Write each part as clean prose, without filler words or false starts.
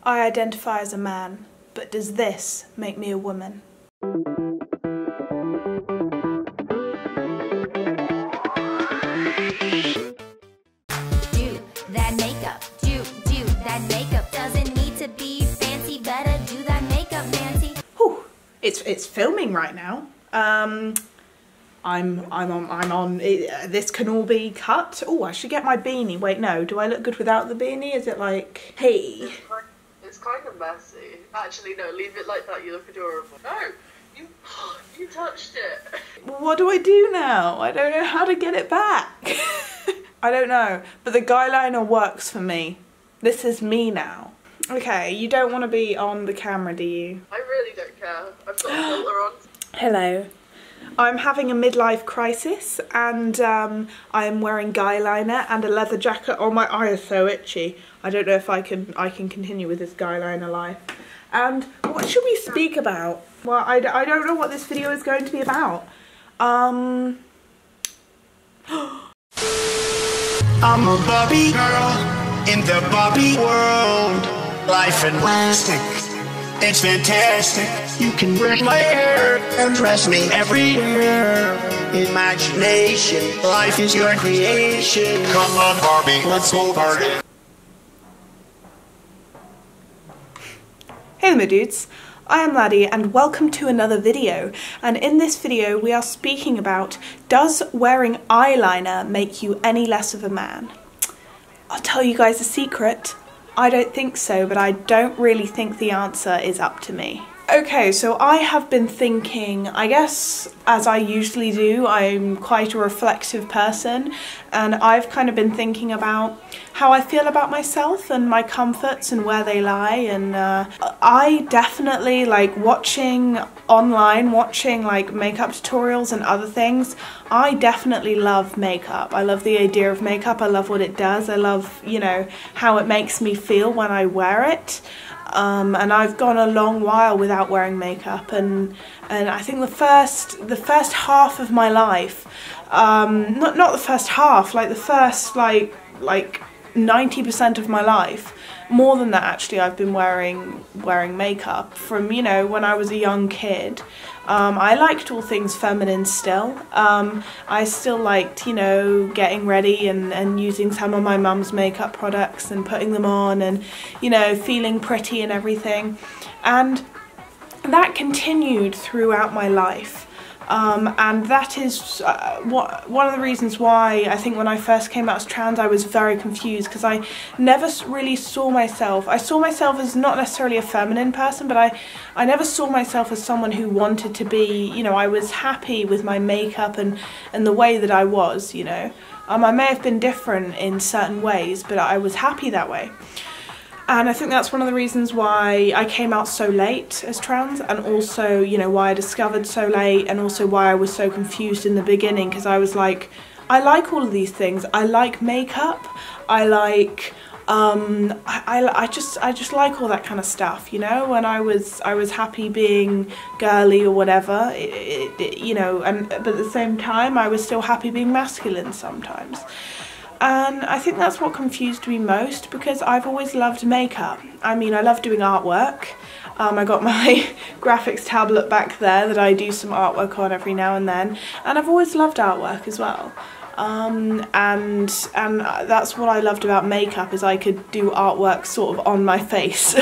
I identify as a man, but does this make me a woman? That makeup, do that makeup. Doesn't need to be fancy, better do that makeup, Nancy. Whew, it's filming right now. I'm on. This can all be cut. Oh, I should get my beanie. Wait, no. Do I look good without the beanie? Is it like, hey? It's kind of messy. Actually, no. Leave it like that. You look adorable. No, you touched it. What do I do now? I don't know how to get it back. I don't know, but the eyeliner works for me. This is me now. Okay, you don't want to be on the camera, do you? I really don't care. I've got a filter on. Hello. I'm having a midlife crisis and I am wearing eyeliner and a leather jacket. Oh, my eye is so itchy. I don't know if I can continue with this eyeliner life. And what should we speak about? Well, I don't know what this video is going to be about. I'm a Barbie girl in the Barbie world. Life in plastic, it's fantastic. You can brush my hair and dress me everywhere. Imagination, life is your creation. Come on, Barbie, let's go party. Hey there, my dudes. I am Laddie and welcome to another video, and in this video we are speaking about, does wearing eyeliner make you any less of a man? I'll tell you guys a secret, I don't think so, but I don't really think the answer is up to me. Okay, so I have been thinking, I guess as I usually do, I'm quite a reflective person, and I've kind of been thinking about how I feel about myself and my comforts and where they lie, and I definitely like watching like makeup tutorials and other things. I definitely love makeup. I love the idea of makeup, I love what it does, I love, you know, how it makes me feel when I wear it. And I've gone a long while without wearing makeup, and I think the first half of my life, not the first half, like the first like 90% of my life, more than that actually, I've been wearing makeup from, you know, when I was a young kid. I liked all things feminine still. I still liked, you know, getting ready and using some of my mum's makeup products and putting them on and, you know, feeling pretty and everything. And that continued throughout my life. And that is one of the reasons why I think when I first came out as trans I was very confused, because I never really saw myself. I saw myself as not necessarily a feminine person, but I never saw myself as someone who wanted to be, you know, I was happy with my makeup and the way that I was, you know. I may have been different in certain ways, but I was happy that way. And I think that's one of the reasons why I came out so late as trans, and also, you know, why I discovered so late, and also why I was so confused in the beginning, because I was like, I like all of these things. I like makeup, I like, I just like all that kind of stuff, you know. When I was happy being girly or whatever, you know, but at the same time I was still happy being masculine sometimes. And I think that's what confused me most, because I've always loved makeup. I mean, I love doing artwork. I got my graphics tablet back there that I do some artwork on every now and then, and I've always loved artwork as well. And that's what I loved about makeup, is I could do artwork sort of on my face.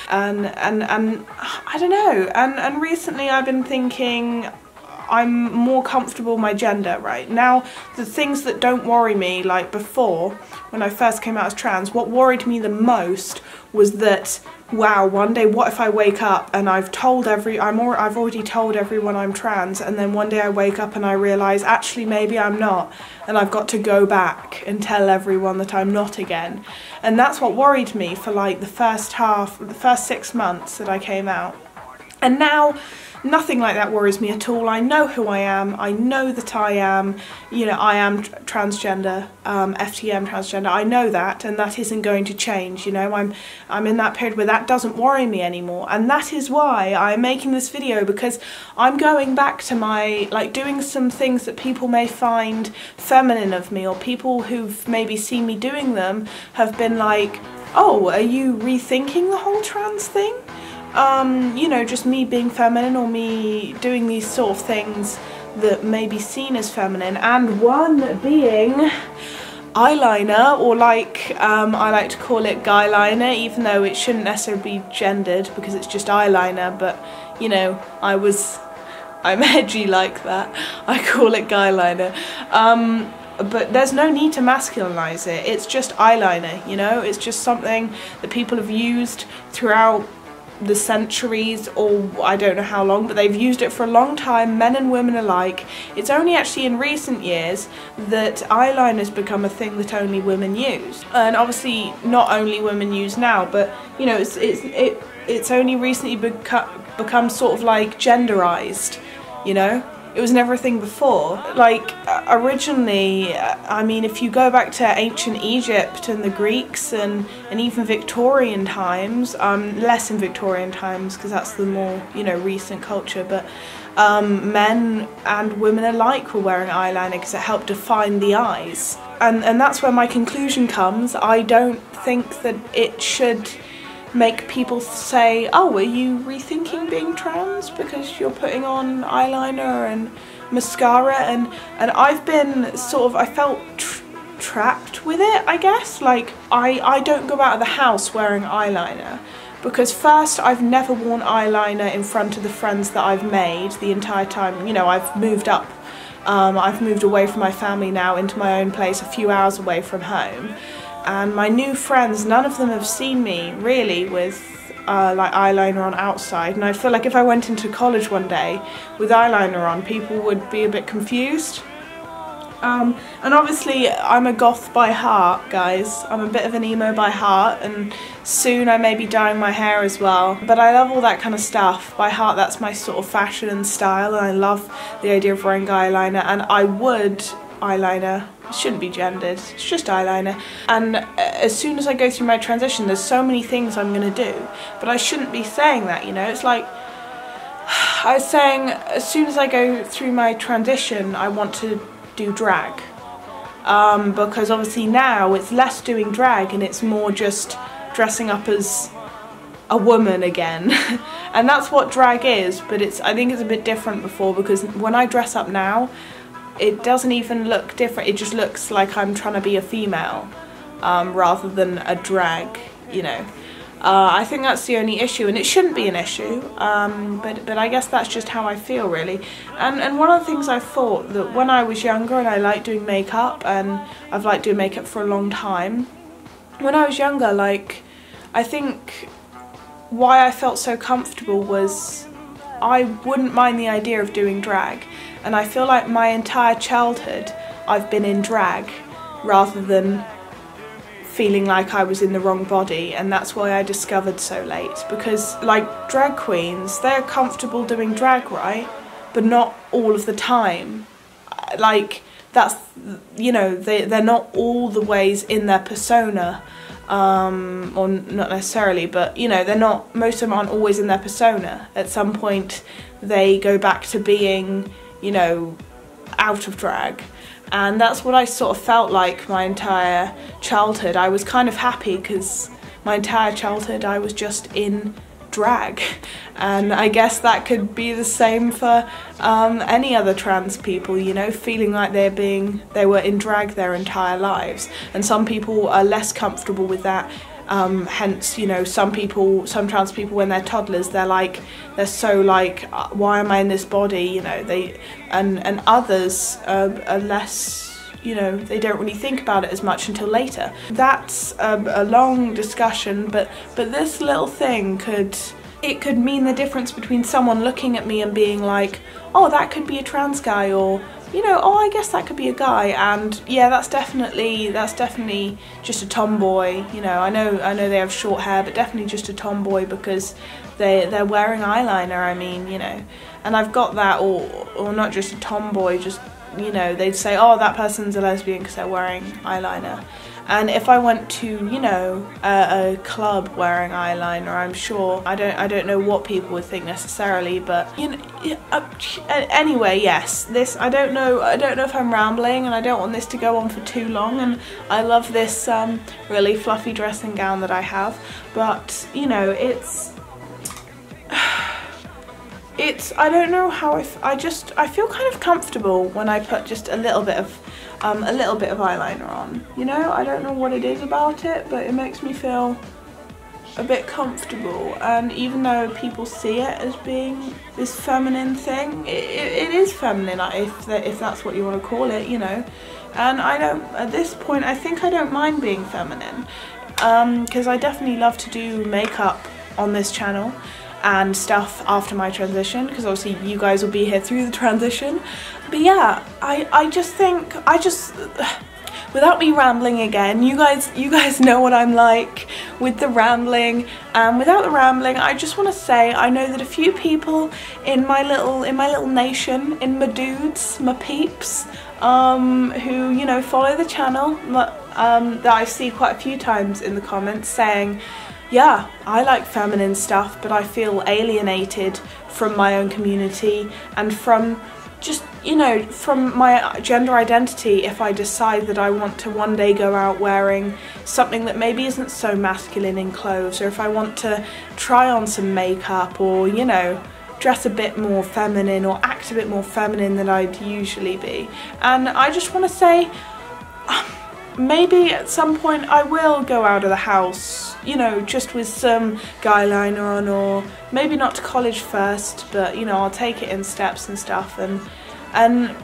and I don't know. And recently I've been thinking, I'm more comfortable with my gender right now. The things that don't worry me, like before, when I first came out as trans, what worried me the most was that, wow, one day what if I wake up and I've already told everyone I'm trans, and then one day I wake up and I realise actually maybe I'm not, and I've got to go back and tell everyone that I'm not again. And that's what worried me for like the first 6 months that I came out. And now nothing like that worries me at all. I know who I am. I know that I am, you know, I am transgender, FTM transgender. I know that, and that isn't going to change, you know. I'm in that period where that doesn't worry me anymore, and that is why I'm making this video, because I'm going back to my, like, doing some things that people may find feminine of me, or people who've maybe seen me doing them have been like, oh, are you rethinking the whole trans thing? You know, just me being feminine or me doing these sort of things that may be seen as feminine, and one being eyeliner, or like I like to call it guyliner, even though it shouldn't necessarily be gendered because it's just eyeliner, but you know, I'm edgy like that. I call it guyliner. But there's no need to masculinize it. It's just eyeliner, you know? It's just something that people have used throughout the centuries, or I don't know how long, but they've used it for a long time, men and women alike. It's only actually in recent years that eyeliner has become a thing that only women use. And obviously not only women use now, but you know, it's only recently become sort of like genderized, you know? It was never a thing before. Like, originally, I mean, if you go back to ancient Egypt and the Greeks and even Victorian times, less in Victorian times because that's the more, you know, recent culture, but men and women alike were wearing eyeliner because it helped define the eyes. And that's where my conclusion comes. I don't think that it should make people say, oh, are you rethinking being trans because you're putting on eyeliner and mascara, and I've been sort of, I felt trapped with it, I guess. Like, I don't go out of the house wearing eyeliner because first, I've never worn eyeliner in front of the friends that I've made the entire time. You know, I've moved up, I've moved away from my family now into my own place a few hours away from home. And my new friends, none of them have seen me really with like eyeliner on outside, and I feel like if I went into college one day with eyeliner on, people would be a bit confused. And obviously I'm a goth by heart, guys. I'm a bit of an emo by heart, and soon I may be dyeing my hair as well. But I love all that kind of stuff. By heart, that's my sort of fashion and style, and I love the idea of wearing eyeliner, and I would eyeliner. It shouldn't be gendered, it's just eyeliner. And as soon as I go through my transition, there's so many things I'm going to do, but I shouldn't be saying that, you know. It's like, I was saying, as soon as I go through my transition, I want to do drag. Because obviously now it's less doing drag and it's more just dressing up as a woman again. And that's what drag is, but I think it's a bit different before, because when I dress up now, it doesn't even look different, it just looks like I'm trying to be a female rather than a drag, you know. I think that's the only issue, and it shouldn't be an issue, but I guess that's just how I feel, really. And one of the things I thought, that when I was younger and I liked doing makeup, and I've liked doing makeup for a long time, when I was younger, like, I think why I felt so comfortable was I wouldn't mind the idea of doing drag. And I feel like my entire childhood I've been in drag rather than feeling like I was in the wrong body, and that's why I discovered so late. Because like drag queens, they're comfortable doing drag, right? But not all of the time. Like, that's, you know, they're not all the ways in their persona, or not necessarily, but you know, they're not, most of them aren't always in their persona. At some point they go back to being, you know, out of drag. And that's what I sort of felt like my entire childhood. I was kind of happy because my entire childhood I was just in drag. And I guess that could be the same for any other trans people, you know, feeling like they were in drag their entire lives. And some people are less comfortable with that. Hence, you know, some trans people, when they're toddlers, they're so like, why am I in this body, you know, and others are less, you know, they don't really think about it as much until later. That's a long discussion, but this little thing could mean the difference between someone looking at me and being like, oh, that could be a trans guy, or, you know, oh, I guess that could be a guy, and yeah, that's definitely just a tomboy, you know. I know they have short hair, but definitely just a tomboy because they're wearing eyeliner, I mean, you know. And I've got that, or not just a tomboy, just, you know, they'd say, oh, that person's a lesbian because they're wearing eyeliner. And if I went to, you know, a club wearing eyeliner, I'm sure, I don't know what people would think necessarily, but, you know, anyway, yes, this, I don't know if I'm rambling, and I don't want this to go on for too long, and I love this really fluffy dressing gown that I have, but, you know, it's, I don't know how, I feel kind of comfortable when I put just a little bit of eyeliner on, you know. I don't know what it is about it, but it makes me feel a bit comfortable, and even though people see it as being this feminine thing, it is feminine, if that's what you want to call it, you know. And I don't, at this point, I think I don't mind being feminine, because I definitely love to do makeup on this channel and stuff after my transition, because obviously you guys will be here through the transition. But yeah, I just think, without me rambling again, you guys know what I'm like with the rambling, and without the rambling, I just want to say, I know that a few people in my little nation, in my dudes, my peeps, who, you know, follow the channel, that I see quite a few times in the comments saying, yeah, I like feminine stuff, but I feel alienated from my own community and from just, you know, from my gender identity if I decide that I want to one day go out wearing something that maybe isn't so masculine in clothes, or if I want to try on some makeup, or, you know, dress a bit more feminine or act a bit more feminine than I'd usually be. And I just want to say, maybe at some point I will go out of the house, you know, just with some eyeliner on, or maybe not to college first, but, you know, I'll take it in steps and stuff, and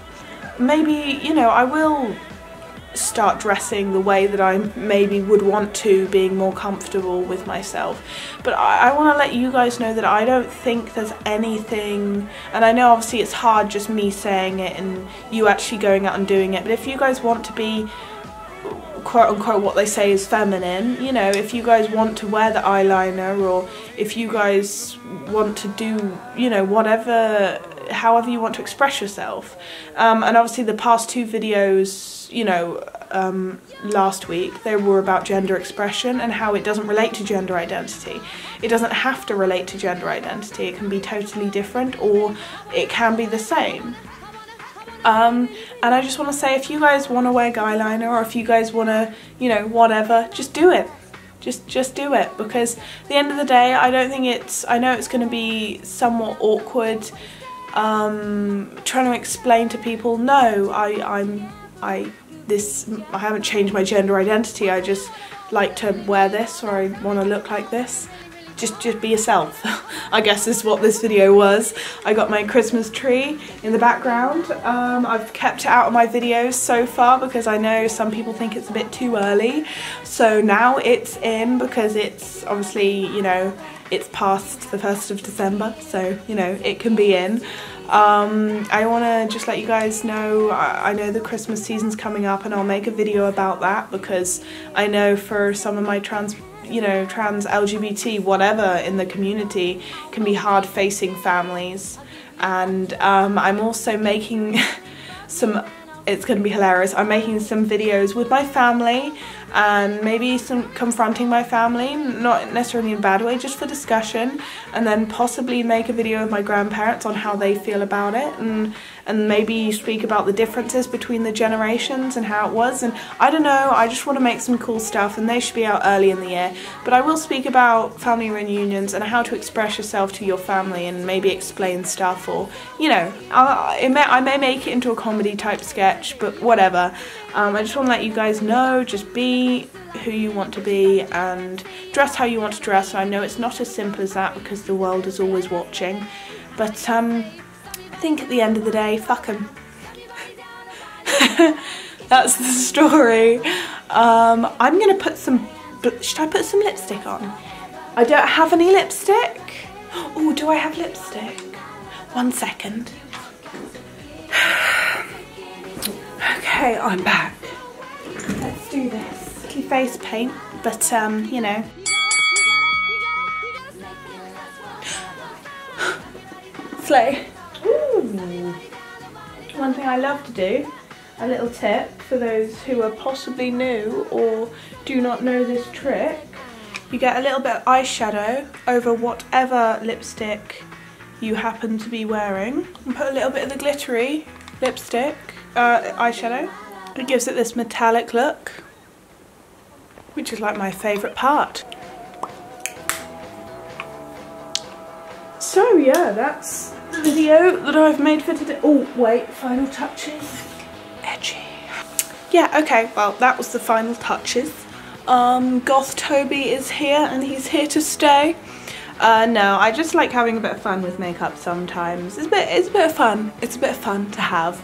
maybe, you know, I will start dressing the way that I maybe would want to, being more comfortable with myself. But I want to let you guys know that I don't think there's anything, and I know obviously it's hard just me saying it and you actually going out and doing it, but if you guys want to be quote unquote what they say is feminine, you know, if you guys want to wear the eyeliner, or if you guys want to do, you know, whatever, however you want to express yourself, and obviously the past two videos, you know, last week, they were about gender expression and how it doesn't relate to gender identity. It doesn't have to relate to gender identity, it can be totally different, or it can be the same. And I just want to say, if you guys want to wear eyeliner, or if you guys want to, you know, whatever, just do it. Just do it, because at the end of the day, I don't think it's, I know it's going to be somewhat awkward trying to explain to people, no, I haven't changed my gender identity, I just like to wear this, or I want to look like this. Just be yourself, I guess is what this video was. I got my Christmas tree in the background. I've kept it out of my videos so far because I know some people think it's a bit too early. So now it's in, because it's obviously, you know, it's past the 1st of December, so, you know, it can be in. I want to just let you guys know, I know the Christmas season's coming up, and I'll make a video about that, because I know for some of my trans LGBT whatever in the community can be hard facing families, and I'm also making some, it's going to be hilarious, I'm making some videos with my family, and maybe some confronting my family, not necessarily in a bad way, just for discussion, and then possibly make a video with my grandparents on how they feel about it, and maybe speak about the differences between the generations and how it was, and I don't know, I just want to make some cool stuff, and they should be out early in the year. But I will speak about family reunions and how to express yourself to your family, and maybe explain stuff, or, you know, I may make it into a comedy type sketch, but whatever. I just want to let you guys know, just be who you want to be and dress how you want to dress. I know it's not as simple as that, because the world is always watching, but I think at the end of the day, fuck 'em. That's the story. I'm gonna put some, should I put some lipstick on? I don't have any lipstick. Oh, do I have lipstick? 1 second. Okay, I'm back. Let's do this. Face paint, but you know. Slay. Ooh. One thing I love to do, a little tip, for those who are possibly new or do not know this trick. You get a little bit of eyeshadow over whatever lipstick you happen to be wearing and put a little bit of the glittery lipstick, eyeshadow. It gives it this metallic look, which is like my favourite part. So yeah, that's the video that I've made for today. Oh wait, final touches. Edgy. Yeah, okay, well that was the final touches. Goth Toby is here and he's here to stay. No, I just like having a bit of fun with makeup sometimes. It's a bit of fun. It's a bit of fun to have.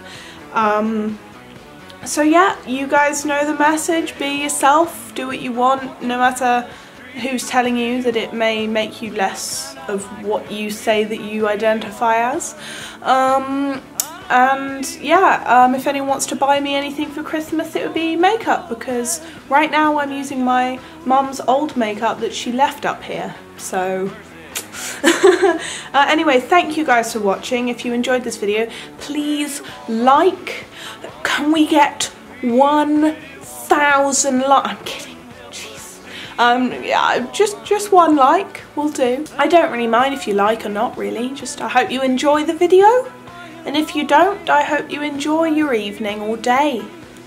So yeah, you guys know the message. Be yourself, do what you want, no matter who's telling you that it may make you less of what you say that you identify as. And yeah, if anyone wants to buy me anything for Christmas, it would be makeup, because right now I'm using my mum's old makeup that she left up here, so anyway, thank you guys for watching. If you enjoyed this video, please like. Can we get 1,000 likes? I'm kidding, jeez. Yeah, just one like will do. I don't really mind if you like or not, really. Just I hope you enjoy the video. And if you don't, I hope you enjoy your evening or day.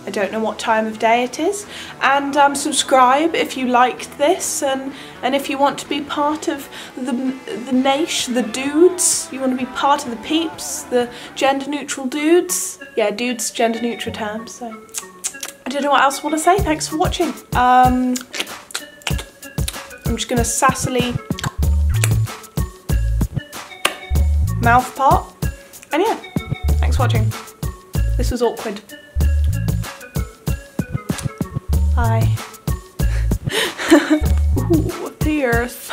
I don't know what time of day it is. And subscribe if you liked this, and if you want to be part of the niche, the dudes, you want to be part of the peeps, the gender neutral dudes. Yeah, dudes, gender neutral terms, so I don't know what else I want to say. Thanks for watching. I'm just gonna sassily mouth part. And yeah, thanks for watching. This was awkward. Bye. Ooh, tears.